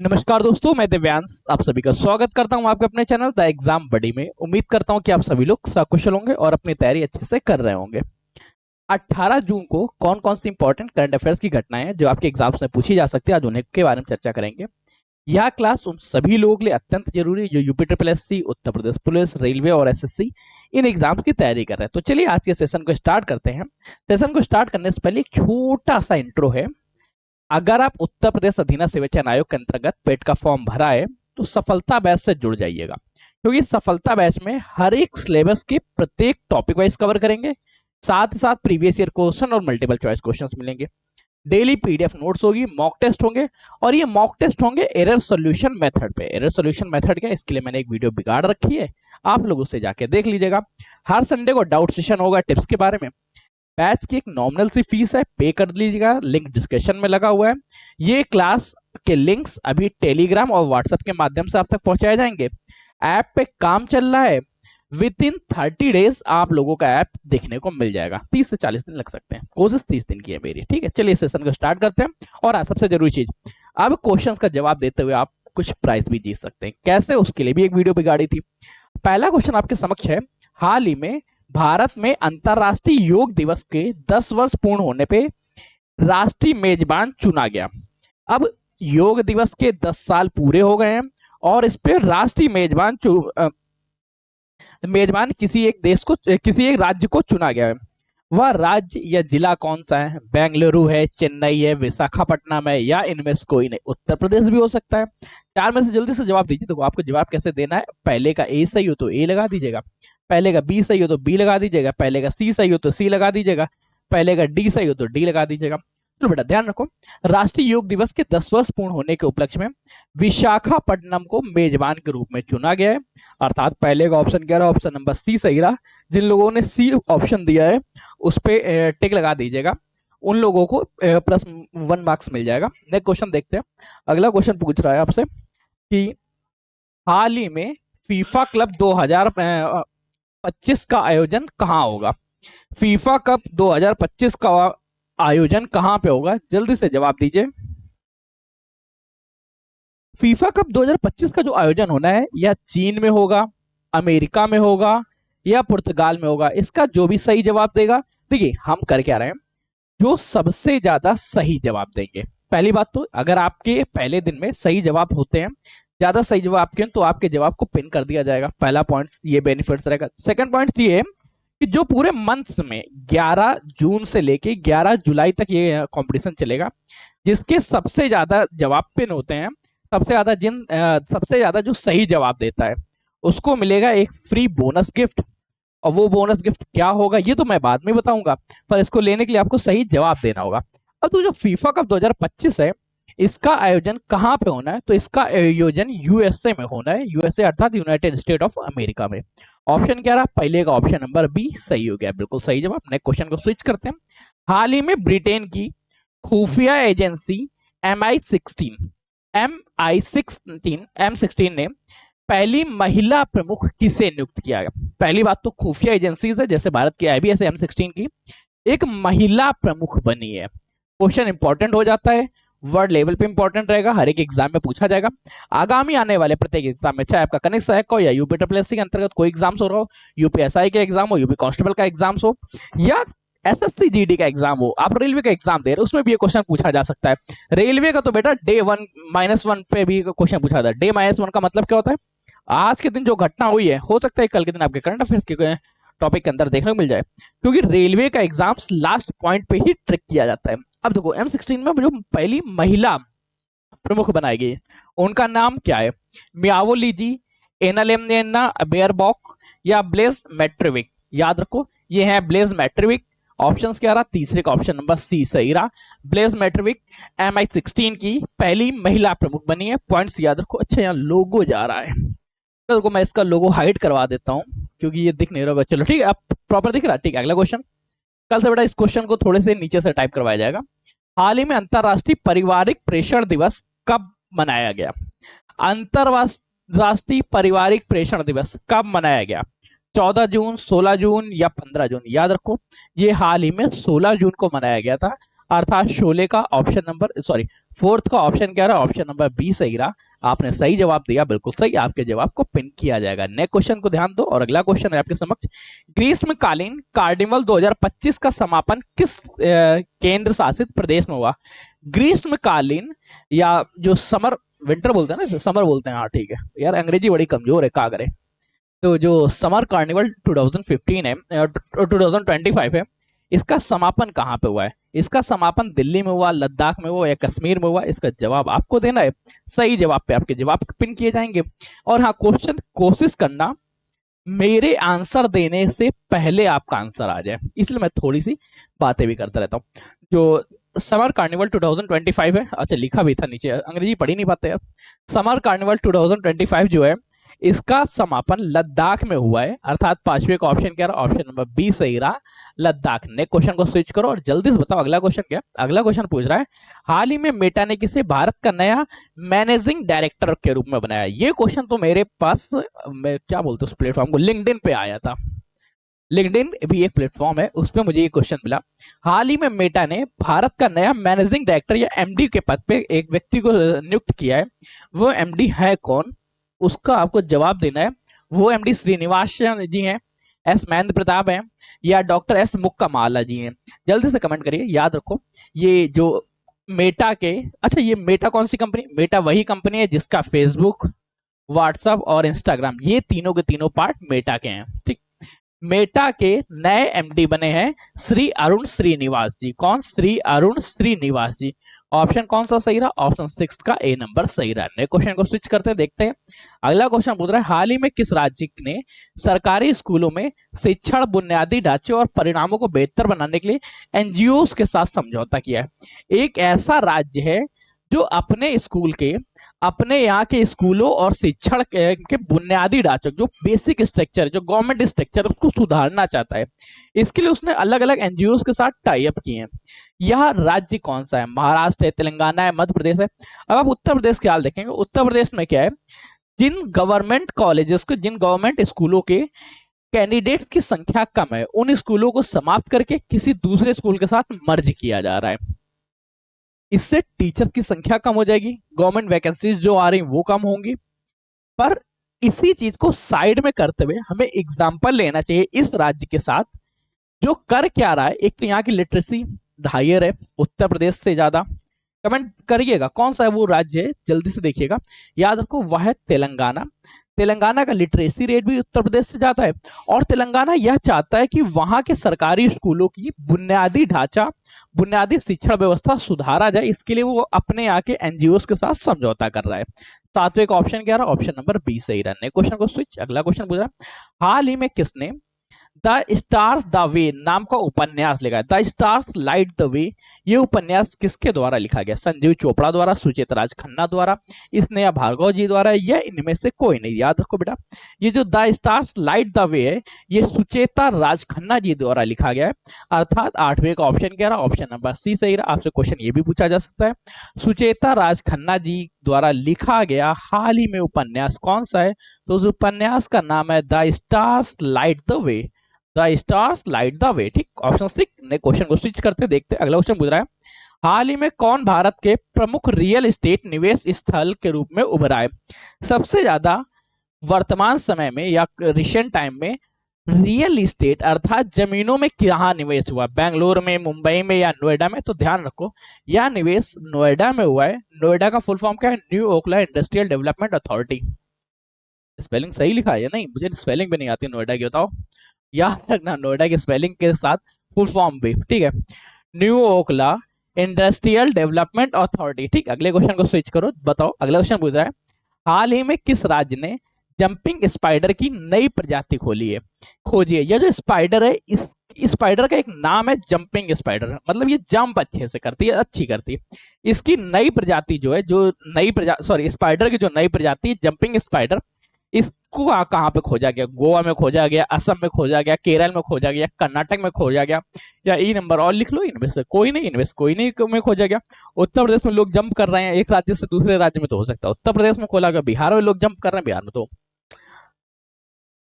नमस्कार दोस्तों, मैं दिव्यांश आप सभी का स्वागत करता हूं आपके अपने चैनल द एग्जाम बडी में। उम्मीद करता हूं कि आप सभी लोग सकुशल होंगे और अपनी तैयारी अच्छे से कर रहे होंगे। 18 जून को कौन कौन सी इंपॉर्टेंट करंट अफेयर्स की घटनाएं हैं जो आपके एग्जाम्स में पूछी जा सकती है, आज उन्हें के बारे में चर्चा करेंगे। यह क्लास उन सभी लोगों के लिए अत्यंत जरूरी है जो UP triple SC, Uttar Pradesh police, railway और एसएससी इन एग्जाम्स की तैयारी कर रहे हैं। तो चलिए आज के सेशन को स्टार्ट करते हैं। सेशन को स्टार्ट करने से पहले एक छोटा सा इंट्रो है। अगर आप उत्तर प्रदेश अधीनस्थ सेवा चयन आयोग के अंतर्गत पेट का फॉर्म भरा है तो सफलता बैच से जुड़ जाइएगा, क्योंकि सफलता बैच में हर एक सिलेबस के प्रत्येक टॉपिक वाइज कवर करेंगे। साथ ही साथ प्रीवियस ईयर क्वेश्चन और मल्टीपल चॉइस क्वेश्चंस मिलेंगे। डेली पीडीएफ नोट्स होगी, मॉक टेस्ट होंगे और ये मॉक टेस्ट होंगे एरर सॉल्यूशन मेथड पे। एरर सॉल्यूशन मेथड क्या, इसके लिए मैंने एक वीडियो बिगाड़ रखी है, आप लोग उससे जाके देख लीजिएगा। हर संडे को डाउट सेशन होगा टिप्स के बारे में। बैच की एक नॉमिनल सी फीस है, पे कर लीजिएगा, लिंक डिस्क्रिप्शन में लगा हुआ है। ये क्लास के लिंक्स अभी टेलीग्राम और व्हाट्सएप के माध्यम से आप तक पहुंचाए जाएंगे। ऐप पे काम चल रहा है, विद इन 30 डेज आप लोगों का ऐप देखने को मिल जाएगा। 30 से 40 दिन लग सकते हैं, कोशिश 30 दिन की है मेरी। ठीक है, चलिए सेशन को स्टार्ट करते हैं। और हाँ, सबसे जरूरी चीज, अब क्वेश्चंस का जवाब देते हुए आप कुछ प्राइज भी जीत सकते हैं। कैसे, उसके लिए भी एक वीडियो बिगाड़ी थी। पहला क्वेश्चन आपके समक्ष है। हाल ही में भारत में अंतरराष्ट्रीय योग दिवस के 10 वर्ष पूर्ण होने पे राष्ट्रीय मेजबान चुना गया। अब योग दिवस के 10 साल पूरे हो गए हैं और इस पे राष्ट्रीय मेजबान किसी एक देश को, किसी एक राज्य को चुना गया है। वह राज्य या जिला कौन सा है? बेंगलुरु है, चेन्नई है, विशाखापट्टनम है या इनमें से कोई नहीं? उत्तर प्रदेश भी हो सकता है। चार में से जल्दी से जवाब दीजिए। देखो आपको जवाब कैसे देना है, पहले का ए सही हो तो ए लगा दीजिएगा, पहले का बी सही हो तो बी लगा दीजिएगा, पहले का सी सही हो तो सी लगा दीजिएगा, पहले का डी सही हो तो डी लगा दीजिएगा। चलो बेटा ध्यान रखो, राष्ट्रीय योग दिवस के 10 वर्ष पूर्ण होने के उपलक्ष्य में विशाखापट्टनम को मेजबान के रूप में चुना गया है। अर्थात पहले का ऑप्शन क्या रहा? ऑप्शन नंबर सी सही रहा। जिन लोगों ने सी ऑप्शन दिया है उस पर टिक लगा दीजिएगा, उन लोगों को +1 मार्क्स मिल जाएगा। नेक्स्ट क्वेश्चन देखते हैं। अगला क्वेश्चन पूछ रहा है आपसे कि हाल ही में फीफा क्लब 2025 का आयोजन कहां होगा? फीफा कप 2025 का आयोजन कहां पे होगा? जल्दी से जवाब दीजिए। फीफा कप 2025 का जो आयोजन होना है, यह चीन में होगा, अमेरिका में होगा या पुर्तगाल में होगा? इसका जो भी सही जवाब देगा, देखिए हम कर क्या रहे हैं, जो सबसे ज्यादा सही जवाब देंगे। पहली बात तो, अगर आपके पहले दिन में सही जवाब होते हैं, ज्यादा सही जवाब आपके, तो आपके जवाब को पिन कर दिया जाएगा। पहला पॉइंट ये बेनिफिट्स रहेगा। सेकंड पॉइंट ये है कि जो पूरे मंथ्स में 11 जून से लेके 11 जुलाई तक ये कंपटीशन चलेगा, जिसके सबसे ज्यादा जवाब पिन होते हैं, सबसे ज्यादा जो सही जवाब देता है उसको मिलेगा एक फ्री बोनस गिफ्ट। और वो बोनस गिफ्ट क्या होगा ये तो मैं बाद में बताऊंगा, पर इसको लेने के लिए आपको सही जवाब देना होगा। अब तो जो फीफा कप 2025 है, इसका आयोजन कहां पे होना है? तो इसका आयोजन यूएसए में होना है। यूएसए अर्थात यूनाइटेड स्टेट ऑफ अमेरिका में। ऑप्शन क्या रहा? पहले का ऑप्शन नंबर बी सही हो गया, बिल्कुल सही जवाब। नेक्स्ट क्वेश्चन को स्विच करते हैं। हाल ही में ब्रिटेन की खुफिया एजेंसी M16 ने पहली महिला प्रमुख किसे नियुक्त किया गया? पहली बात तो खुफिया एजेंसीज है, जैसे भारत की आईबी, ऐसे M16 की एक महिला प्रमुख बनी है। क्वेश्चन इंपॉर्टेंट हो जाता है, वर्ड लेवल पे इंपॉर्टेंट रहेगा, हर एक एग्जाम में पूछा जाएगा। आगामी आने वाले प्रत्येक एग्जाम में, चाहे आपका कनिष्ठ सहायक हो या यूपी ट्रिपल एससी के अंतर्गत कोई एग्जाम्स हो रहा हो, यूपीएसआई का एग्जाम हो, यूपी कांस्टेबल का एग्जाम्स हो या एसएससी जीडी का एग्जाम हो, आप रेलवे का एग्जाम दे रहे हो, उसमें भी ये क्वेश्चन पूछा जा सकता है। रेलवे का तो बेटा डे 1 -1 पे भी क्वेश्चन पूछा जाता है। डे -1 का मतलब क्या होता है? आज के दिन जो घटना हुई है, हो सकता है कल के दिन आपके करंट अफेयर्स के टॉपिक के अंदर देखने को मिल जाए, क्योंकि रेलवे का एग्जाम्स लास्ट पॉइंट पे ही ट्रिक किया जाता है। अब देखो M16 में जो पहली महिला प्रमुख बनाई गई, उनका नाम क्या है? मियावोली जी, एनालेमनेना बेयरबॉक या ब्लेज मेट्रिविक? याद रखो, ये है ब्लेज मेट्रिविक। ऑप्शंस क्या रहा? तीसरे का ऑप्शन नंबर सी सही रहा। ब्लेज मेट्रिविक MI16 की पहली महिला प्रमुख बनी है। पॉइंट्स याद रखो। अच्छा, यहाँ लोगो जा रहा है, तो मैं इसका लोगो हाइड करवा देता हूँ क्योंकि ये दिख नहीं रहा। चलो ठीक है, अब प्रॉपर दिख रहा है। ठीक है, अगला क्वेश्चन। कल से बेटा इस क्वेश्चन को थोड़े से नीचे से टाइप करवाया जाएगा। हाल ही में अंतरराष्ट्रीय पारिवारिक प्रेषण दिवस कब मनाया गया? अंतरराष्ट्रीय पारिवारिक प्रेषण दिवस कब मनाया गया? 14 जून, 16 जून या 15 जून? याद रखो, ये हाल ही में 16 जून को मनाया गया था। अर्थात शोले का ऑप्शन नंबर सॉरी फोर्थ का ऑप्शन क्या रहा, ऑप्शन नंबर बी सही रहा। आपने सही जवाब दिया, बिल्कुल सही, आपके जवाब को पिन किया जाएगा। नेक्स्ट क्वेश्चन को ध्यान दो और अगला क्वेश्चन है आपके समक्ष। ग्रीष्मकालीन कार्निवल 2025 का समापन किस केंद्र शासित प्रदेश में हुआ? ग्रीष्मकालीन या जो समर विंटर बोलते हैं ना, समर बोलते हैं, हाँ ठीक है यार, अंग्रेजी बड़ी कमजोर है, क्या करें। तो जो समर कार्निवल 2015 है 2025 है, इसका समापन कहाँ पे हुआ है? इसका समापन दिल्ली में हुआ, लद्दाख में हुआ या कश्मीर में हुआ? इसका जवाब आपको देना है। सही जवाब पे आपके जवाब पिन किए जाएंगे। और हाँ, क्वेश्चन कोशिश करना मेरे आंसर देने से पहले आपका आंसर आ जाए, इसलिए मैं थोड़ी सी बातें भी करता रहता हूँ। जो समर कार्निवल 2025 है, अच्छा लिखा भी था नीचे, अंग्रेजी पढ़ ही नहीं पाते यार। समर कार्निवल 2025 जो है, इसका समापन लद्दाख में हुआ है, अर्थात पांचवे का ऑप्शन क्या रहा, ऑप्शन नंबर बी सही रहा, लद्दाख। नेक्स्ट क्वेश्चन को स्विच करो और जल्दी से बताओ अगला क्वेश्चन क्या। अगला क्वेश्चन पूछ रहा है, हाल ही में मेटा ने किसे भारत का नया मैनेजिंग डायरेक्टर के रूप में बनाया? ये क्वेश्चन तो मेरे पास, मैं क्या बोलते उस प्लेटफॉर्म को, लिंक्डइन पे आया था। लिंक्डइन भी एक प्लेटफॉर्म है, उस पर मुझे ये क्वेश्चन मिला। हाल ही में मेटा ने भारत का नया मैनेजिंग डायरेक्टर या एमडी के पद पे एक व्यक्ति को नियुक्त किया है, वो एमडी है कौन? उसका आपको जवाब देना है। वो एमडी श्रीनिवास जी हैं, एस महेंद्र प्रताप हैं, या डॉक्टर एस मुक्कामाला जी हैं? जल्दी से कमेंट करिए। याद रखो, ये जो मेटा के, अच्छा ये मेटा कौन सी कंपनी? मेटा वही कंपनी है जिसका फेसबुक, व्हाट्सएप और इंस्टाग्राम, ये तीनों के तीनों पार्ट मेटा के हैं, ठीक। मेटा के नए एमडी बने हैं श्री अरुण श्रीनिवास जी। कौन? श्री अरुण श्रीनिवास जी। ऑप्शन कौन सा सही रहा? ऑप्शन 6 का ए नंबर सही रहा। नए क्वेश्चन को स्विच करते हैं, देखते हैं। अगला क्वेश्चन पूछ रहा है, हाल ही में किस राज्य ने सरकारी स्कूलों में शिक्षण बुनियादी ढांचे और परिणामों को बेहतर बनाने के लिए एनजीओ के साथ समझौता किया है? एक ऐसा राज्य है जो अपने स्कूल के, अपने यहाँ के स्कूलों और शिक्षण के बुनियादी ढांचे, जो बेसिक स्ट्रक्चर, जो गवर्नमेंट स्ट्रक्चर, उसको सुधारना चाहता है। इसके लिए उसने अलग अलग एनजीओ के साथ टाई अप किए हैं। यह राज्य कौन सा है? महाराष्ट्र है, तेलंगाना है, मध्य प्रदेश है? अब आप उत्तर प्रदेश के हाल देखेंगे, उत्तर प्रदेश में क्या है, जिन गवर्नमेंट कॉलेजेस को, जिन गवर्नमेंट स्कूलों के कैंडिडेट्स की संख्या कम है, उन स्कूलों को समाप्त करके किसी दूसरे स्कूल के साथ मर्ज किया जा रहा है। इससे टीचर की संख्या कम हो जाएगी, गवर्नमेंट वैकेंसीज जो आ रही वो कम होंगी। पर इसी चीज को साइड में करते हुए हमें एग्जाम्पल लेना चाहिए इस राज्य के साथ, जो कर क्या रहा है। एक तो यहाँ की लिटरेसी हायर है उत्तर प्रदेश से ज्यादा। कमेंट करिएगा कौन सा है वो राज्य है, जल्दी से देखिएगा। याद रखो वह है तेलंगाना। तेलंगाना का लिटरेसी रेट भी उत्तर प्रदेश से ज्यादा है। और तेलंगाना यह चाहता है कि वहां के सरकारी स्कूलों की बुनियादी ढांचा, बुनियादी शिक्षण व्यवस्था सुधारा जाए। इसके लिए वो अपने यहाँ के एनजीओ के साथ समझौता कर रहा है। सातवें का ऑप्शन क्या रहा? ऑप्शन नंबर बी सही रहा। क्वेश्चन को स्विच, अगला क्वेश्चन पूछा, हाल ही में किसने द स्टार्स द वे नाम का उपन्यास लिखा है? The stars light the way, ये उपन्यास किसके द्वारा लिखा गया? संजीव चोपड़ा द्वारा, सुचेत राज खन्ना द्वारा, स्नेहा भार्गव जी द्वारा, या इनमें से कोई नहीं? याद रखो बेटा, ये जो the stars light the way है, ये सुचेता राज खन्ना जी द्वारा लिखा गया है। अर्थात आठवें का ऑप्शन क्या रहा? ऑप्शन नंबर सी सही रहा। आपसे क्वेश्चन ये भी पूछा जा सकता है, सुचेता राज खन्ना जी द्वारा लिखा गया हाल ही में उपन्यास कौन सा है? तो उस उपन्यास का नाम है the stars light the way. The stars light the way, ठीक। ऑप्शन 6। ने क्वेश्चन को स्विच करते देखते, अगला क्वेश्चन पूछ रहा है, हाल ही में कौन भारत के प्रमुख रियल एस्टेट निवेश स्थल के रूप में उभरा है? सबसे ज्यादा वर्तमान समय में या रिसेंट टाइम में रियल एस्टेट अर्थात जमीनों में कहां निवेश हुआ? बेंगलोर में, मुंबई में या नोएडा में? तो ध्यान रखो, यह निवेश नोएडा में हुआ है। नोएडा का फुल फॉर्म क्या है? New Okhla industrial development authority. Spelling सही लिखा है या नहीं? मुझे स्पेलिंग भी नहीं आती नोएडा की, बताओ। याद रखना नोएडा के स्पेलिंग के साथ फुल फॉर्म भी, ठीक है। New Okhla industrial development authority, ठीक। अगले क्वेश्चन को स्विच करो, बताओ अगला क्वेश्चन पूछ रहा है, हाल ही में किस राज्य ने जंपिंग स्पाइडर की नई प्रजाति खोजी है? यह जो स्पाइडर है, इस स्पाइडर का एक नाम है जंपिंग स्पाइडर, मतलब ये जंप अच्छे से करती है, अच्छी करती है। इसकी नई प्रजाति जो है, जो नई प्रजाति, सॉरी स्पाइडर की जो नई प्रजाति जंपिंग स्पाइडर, इसको कहाँ पे खोजा गया? गोवा में खोजा गया, असम में खोजा गया, केरल में खोजा गया, कर्नाटक में खोजा गया, या ई नंबर और लिख लो, इनमें से कोई नहीं, इनमें से कोई नहीं में खोजा गया। उत्तर प्रदेश में लोग जंप कर रहे हैं एक राज्य से दूसरे राज्य में, तो हो सकता है उत्तर प्रदेश में खोला गया। बिहार में लोग जंप कर रहे हैं, बिहार में तो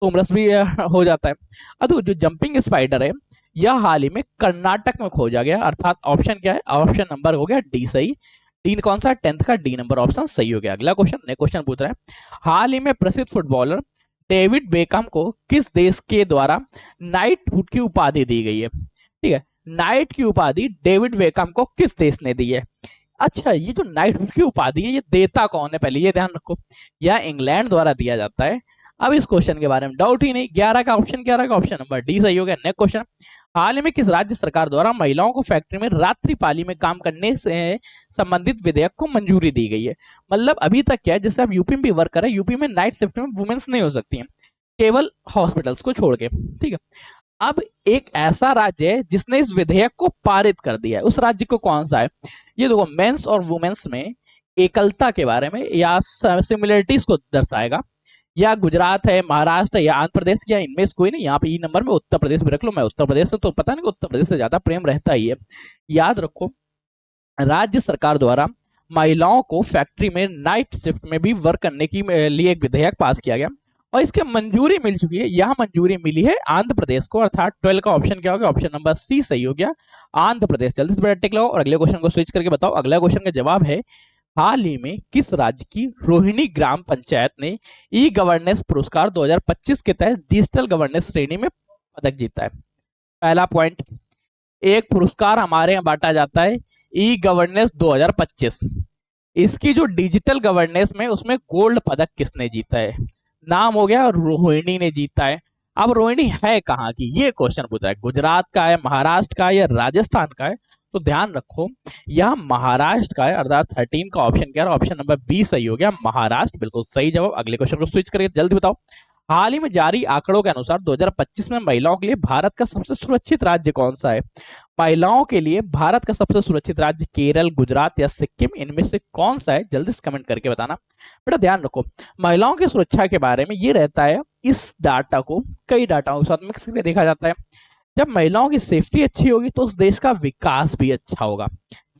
उमरस भी हो जाता है। अब जो जंपिंग स्पाइडर है, यह हाल ही में कर्नाटक में खोजा गया, अर्थात ऑप्शन क्या है, ऑप्शन नंबर हो गया डी सही। डी कौन सा, 10th का डी नंबर ऑप्शन सही हो गया। अगला क्वेश्चन, नेक्स्ट क्वेश्चन पूछ रहा है, हाल ही में प्रसिद्ध फुटबॉलर डेविड बेकहम को किस देश के द्वारा नाइटहुड की उपाधि दी गई है? ठीक है, नाइट की उपाधि डेविड बेकहम को किस देश ने दी है? अच्छा, ये जो नाइटहुड की उपाधि है ये देता कौन है, पहले ये ध्यान रखो। यह इंग्लैंड द्वारा दिया जाता है। अब इस क्वेश्चन के बारे में डाउट ही नहीं, 11 का ऑप्शन, 11 का ऑप्शन नंबर डी सही हो गया। नेक्स्ट क्वेश्चन, हाल ही में किस राज्य सरकार द्वारा महिलाओं को फैक्ट्री में रात्रि पाली में काम करने से संबंधित विधेयक को मंजूरी दी गई है? मतलब अभी तक क्या है, जैसे आप यूपी में भी वर्क कर रहे हैं, यूपी में नाइट शिफ्ट में वुमेन्स नहीं हो सकती हैं, केवल हॉस्पिटल्स को छोड़ के। ठीक है, अब एक ऐसा राज्य है जिसने इस विधेयक को पारित कर दिया है, उस राज्य को कौन सा है? ये देखो, मेंस और वुमेन्स में एकलता के बारे में या सिमिलरिटीज को दर्शाएगा। या गुजरात है, महाराष्ट्र है, या आंध्र प्रदेश, या इनमें से कोई नहीं। यहाँ पे ई नंबर में उत्तर प्रदेश भी रख लो, मैं उत्तर प्रदेश से तो पता नहीं, उत्तर प्रदेश से ज्यादा प्रेम रहता ही है। याद रखो, राज्य सरकार द्वारा महिलाओं को फैक्ट्री में नाइट शिफ्ट में भी वर्क करने की लिए एक विधेयक पास किया गया और इसके मंजूरी मिल चुकी है। यह मंजूरी मिली है आंध्र प्रदेश को, अर्थात 12 का ऑप्शन क्या हो गया, ऑप्शन नंबर सी सही हो गया, आंध्र प्रदेश। जल्दी से टिक लगाओ और अगले क्वेश्चन को स्विच करके बताओ। अगला क्वेश्चन का जवाब है, हाल ही में किस राज्य की रोहिणी ग्राम पंचायत ने ई गवर्नेंस पुरस्कार 2025 के तहत डिजिटल गवर्नेंस श्रेणी में पदक जीता है? पहला पॉइंट, एक पुरस्कार हमारे यहाँ बांटा जाता है ई गवर्नेंस 2025, इसकी जो डिजिटल गवर्नेंस में उसमें गोल्ड पदक किसने जीता है? नाम हो गया रोहिणी ने जीता है। अब रोहिणी है कहाँ की, ये क्वेश्चन पूछा है, गुजरात का है, महाराष्ट्र का है, या राजस्थान का है? तो ध्यान रखो, यह महाराष्ट्र का है, अर्थात 13 का ऑप्शन क्या है, ऑप्शन नंबर बी सही हो गया, महाराष्ट्र बिल्कुल सही जवाब। अगले क्वेश्चन को स्विच करके जल्दी बताओ। हाल ही में जारी आंकड़ों के अनुसार 2025 में महिलाओं के लिए भारत का सबसे सुरक्षित राज्य कौन सा है? महिलाओं के लिए भारत का सबसे सुरक्षित राज्य केरल, गुजरात या सिक्किम, इनमें से कौन सा है? जल्दी से कमेंट करके बताना। बेटा ध्यान रखो, महिलाओं की सुरक्षा के बारे में ये रहता है, इस डाटा को कई डाटाओं के साथ मिक्स करके देखा जाता है। जब महिलाओं की सेफ्टी अच्छी होगी तो उस देश का विकास भी अच्छा होगा।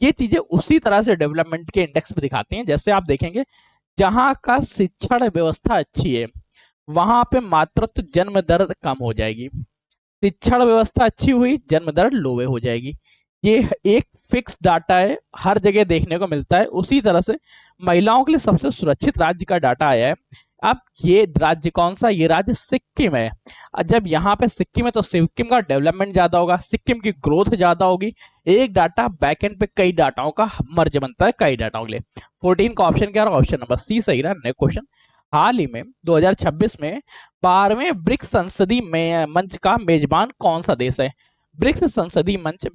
ये चीजें उसी तरह से डेवलपमेंट के इंडेक्स में दिखाती हैं। जैसे आप देखेंगे, जहां का शिक्षण व्यवस्था अच्छी है वहां पे मातृत्व जन्म दर कम हो जाएगी, शिक्षण व्यवस्था अच्छी हुई जन्म दर लोवे हो जाएगी। ये एक फिक्स डाटा है, हर जगह देखने को मिलता है। उसी तरह से महिलाओं के लिए सबसे सुरक्षित राज्य का डाटा आया है। अब ये राज्य कौन सा, ये राज्य सिक्किम है। जब यहाँ पे सिक्किम है तो सिक्किम का डेवलपमेंट ज्यादा होगा, सिक्किम की ग्रोथ ज्यादा होगी। एक डाटा बैकएंड पे कई डाटाओं का मर्ज बनता है, कई डाटाओं के लिए। 14 का ऑप्शन क्या रहा, ऑप्शन नंबर सी सही रहा। नेक्स्ट क्वेश्चन, हाल ही में 2026 में 12वें ब्रिक्स संसदीय मंच का मेजबान कौन सा देश है? ब्रिक्स संसदीय मंच,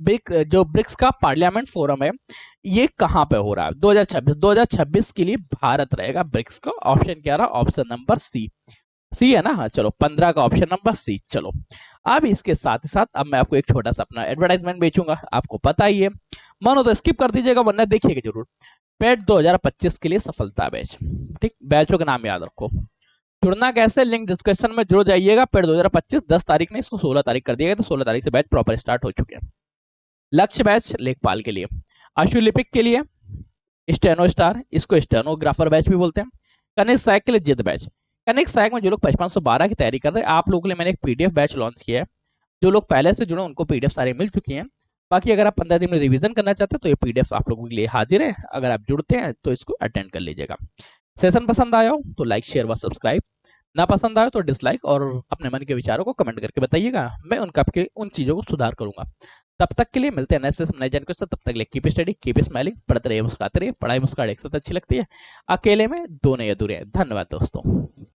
जो ब्रिक्स का पार्लियामेंट फोरम है, ये कहां पे हो रहा है? 2026 के लिए भारत रहेगा ब्रिक्स का। ऑप्शन क्या रहा, ऑप्शन नंबर सी, सी है ना? हाँ चलो, 15 का ऑप्शन नंबर सी। चलो, अब इसके साथ ही साथ अब मैं आपको एक छोटा सा अपना एडवर्टाइजमेंट बेचूंगा, आपको पता ही है, मन हो तो स्किप कर दीजिएगा वरना देखिएगा जरूर। पेट 2025 के लिए सफलता बैच, ठीक, बैचों का नाम याद रखो। जुड़ना कैसे, लिंक डिस्क्रिप्शन में जुड़ जाइएगा। पेड 2025 10 तारीख ने इसको 16 तारीख कर दिया गया, तो 16 तारीख से बैच प्रॉपर स्टार्ट हो चुके हैं। लक्ष्य बैच लेखपाल के लिए, अशुलिपिक के लिए स्टेनो स्टार, इसको स्टेनोग्राफर बैच भी बोलते हैं। कनिष्क सहायक के लिए जिद बैच। कनिष्क सहायक में जो लोग 5512 की तैयारी कर रहे हैं, आप लोगों के लिए मैंने एक पीडीएफ बैच लॉन्च किया है। जो लोग पहले से जुड़े उनको पीडीएफ सारे मिल चुकी हैं। बाकी अगर आप 15 दिन में रिवीजन करना चाहते हैं तो ये पीडीएफ आप लोगों के लिए हाजिर है। अगर आप जुड़ते हैं तो इसको अटेंड कर लीजिएगा। सेशन पसंद आया हो तो लाइक शेयर व सब्सक्राइब, ना पसंद आए तो डिसलाइक, और अपने मन के विचारों को कमेंट करके बताइएगा, मैं उनका आपके उन चीजों को सुधार करूंगा। तब तक के लिए मिलते हैं नए सेशन नए जानकारी के साथ। तब तक के लिए कीप स्टडी, कीप स्माइलिंग, पढ़ते रहिए, मुस्कुराते रहिए। पढ़ाई मुस्कुराहट एक साथ अच्छी लगती है, अकेले में दो नहीं अधूरे हैं। धन्यवाद दोस्तों।